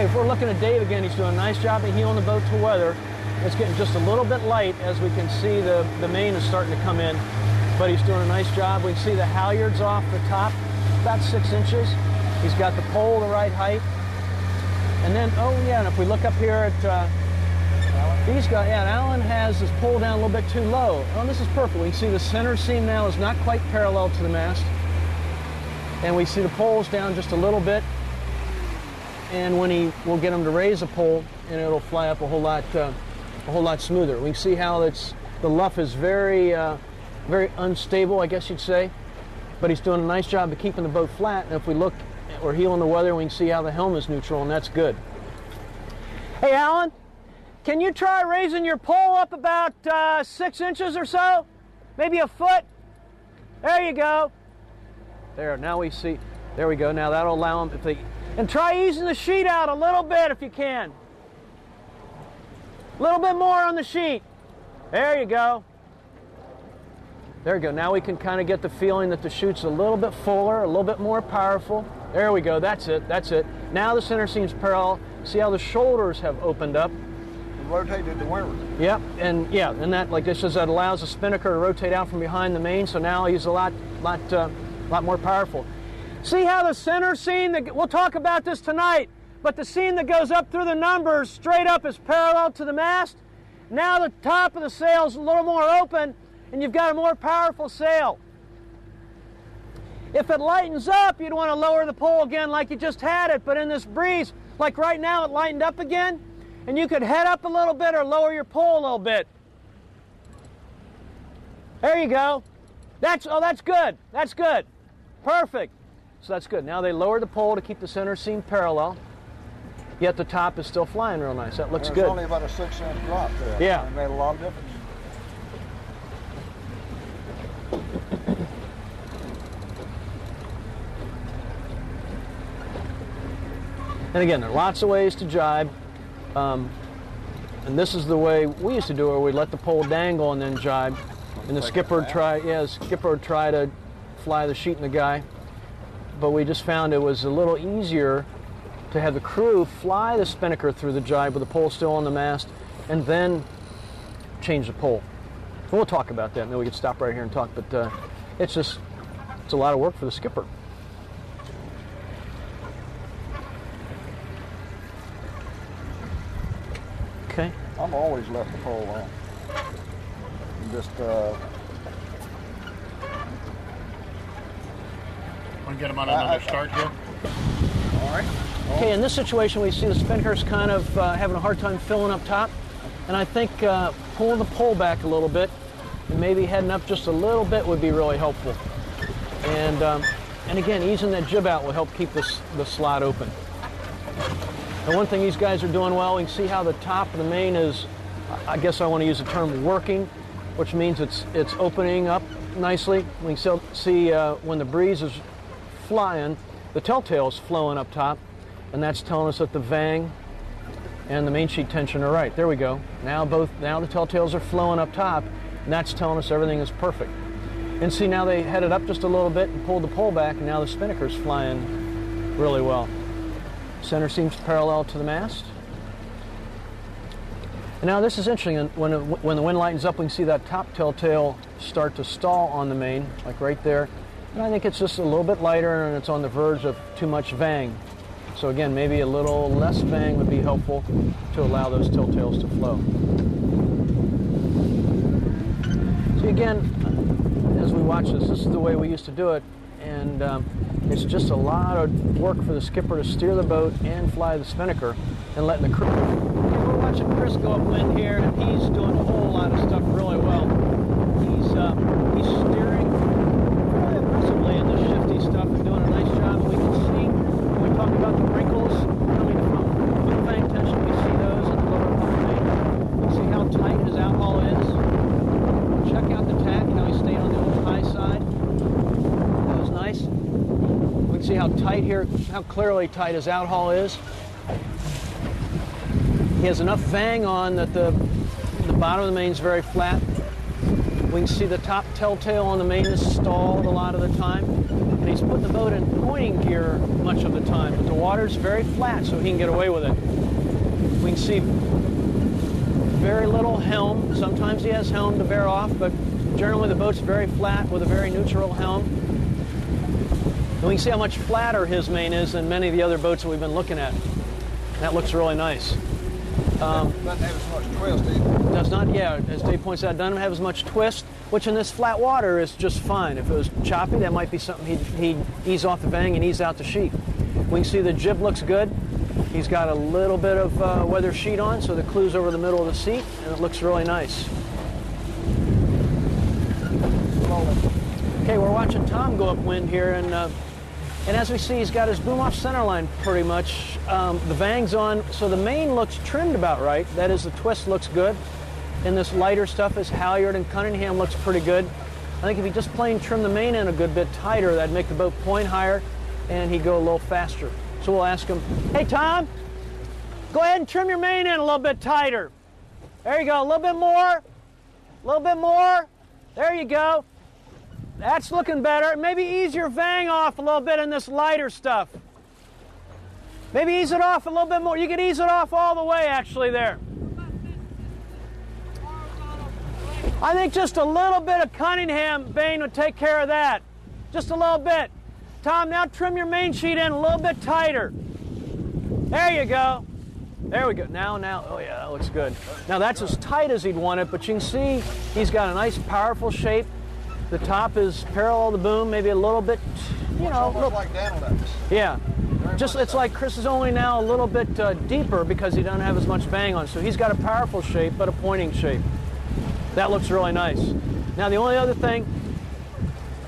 Okay, if we're looking at Dave again, he's doing a nice job of heeling the boat to weather. It's getting just a little bit light as we can see the main is starting to come in, but he's doing a nice job. We can see the halyards off the top, about 6 inches. He's got the pole the right height. And then, oh yeah, and if we look up here at these guys, yeah, Alan has his pole down a little bit too low. Oh, this is perfect. We can see the center seam now is not quite parallel to the mast. And we see the poles down just a little bit. And when we'll get him to raise the pole, and it'll fly up a whole lot smoother. We can see how the luff is very unstable, I guess you'd say. But he's doing a nice job of keeping the boat flat. And if we look, or heeling the weather, we can see how the helm is neutral, and that's good. Hey, Alan, can you try raising your pole up about 6 inches or so? Maybe a foot? There you go. There, now we see, there we go. Now that'll allow them, and try easing the sheet out a little bit if you can. A little bit more on the sheet. There you go. There you go. Now we can kind of get the feeling that the chute's a little bit fuller, a little bit more powerful. There we go. That's it. That's it. Now the center seam's parallel. See how the shoulders have opened up. And rotated the windward. Yep. And yeah, and that, like this says, that allows the spinnaker to rotate out from behind the main. So now he's a lot more powerful. See how the center seam, we'll talk about this tonight, but the seam that goes up through the numbers straight up is parallel to the mast. Now the top of the sail's a little more open, and you've got a more powerful sail. If it lightens up, you'd want to lower the pole again like you just had it, but in this breeze, like right now, it lightened up again, and you could head up a little bit or lower your pole a little bit. There you go. That's good. That's good. Perfect. So that's good. Now they lowered the pole to keep the center seam parallel, yet the top is still flying real nice. That looks good. It's only about a 6-inch drop there. Yeah. It made a lot of difference. And again, there are lots of ways to jibe. And this is the way we used to do it, where we let the pole dangle and then jibe. And the skipper would try to fly the sheet in the guy. But we just found it was a little easier to have the crew fly the spinnaker through the jibe with the pole still on the mast, and then change the pole. And we'll talk about that, and then we could stop right here and talk. But it's a lot of work for the skipper. Okay. I've always left the pole on. Just Want to get them on another start here? all right. Okay, in this situation, we see the spinnaker's kind of having a hard time filling up top, and I think pulling the pole back a little bit and maybe heading up just a little bit would be really helpful. And again, easing that jib out will help keep the slot open. And one thing these guys are doing well, we can see how the top of the main is, I guess I want to use the term working, which means it's opening up nicely. We can see when the breeze is flying, the telltale is flowing up top, and that's telling us that the vang and the main sheet tension are right. There we go. Now the telltales are flowing up top, and that's telling us everything is perfect. And see, now they headed up just a little bit and pulled the pole back, and now the spinnaker's flying really well. Center seam's parallel to the mast. And now this is interesting. When the wind lightens up, we can see that top telltale start to stall on the main, like right there. And I think it's just a little bit lighter, and it's on the verge of too much vang. So again, maybe a little less vang would be helpful to allow those telltales to flow. See, again, as we watch this is the way we used to do it, and it's just a lot of work for the skipper to steer the boat and fly the spinnaker and letting the crew. We're watching Chris go upwind here, and he's doing a whole lot of stuff really well. He's steering really aggressively in this shifty stuff and doing a nice job. And we can see when we talk about the wrinkles coming from the fang tension, we see those in the lower part of the main. We see how tight his outhaul is. Check out the tack, how he stayed on the old high side. That was nice. We can see how tight here, how clearly tight his outhaul is. He has enough vang on that the bottom of the main is very flat. We can see the top telltale on the main is stalled a lot of the time. And he's putting the boat in pointing gear much of the time, but the water's very flat, so he can get away with it. We can see very little helm. Sometimes he has helm to bear off, but generally the boat's very flat with a very neutral helm. And we can see how much flatter his main is than many of the other boats that we've been looking at. That looks really nice. Doesn't have as much twist either. Does not, yeah, as Dave points out, doesn't have as much twist, which in this flat water is just fine. If it was choppy, that might be something he'd ease off the vang and ease out the sheet. We can see the jib looks good. He's got a little bit of weather sheet on, so the clew's over the middle of the seat, and it looks really nice. Okay, we're watching Tom go upwind here, and as we see, he's got his boom off center line pretty much. The vang's on, so the main looks trimmed about right. That is, the twist looks good. And this lighter stuff, his halyard and Cunningham, looks pretty good. I think if he just plain trimmed the main in a good bit tighter, that'd make the boat point higher, and he'd go a little faster. So we'll ask him, hey Tom, go ahead and trim your main in a little bit tighter. There you go, a little bit more, a little bit more. There you go. That's looking better. Maybe ease your vang off a little bit in this lighter stuff. Maybe ease it off a little bit more. You can ease it off all the way, actually, there. I think just a little bit of Cunningham vane would take care of that. Just a little bit. Tom, now trim your main sheet in a little bit tighter. There you go. There we go. Now, oh yeah, that looks good. Now that's as tight as he'd want it, but you can see he's got a nice, powerful shape. The top is parallel to the boom, maybe a little bit, you know. Almost like Daniel does. Yeah. Just, it's like Chris is only now a little bit deeper because he doesn't have as much bang on. So he's got a powerful shape, but a pointing shape. That looks really nice. Now the only other thing,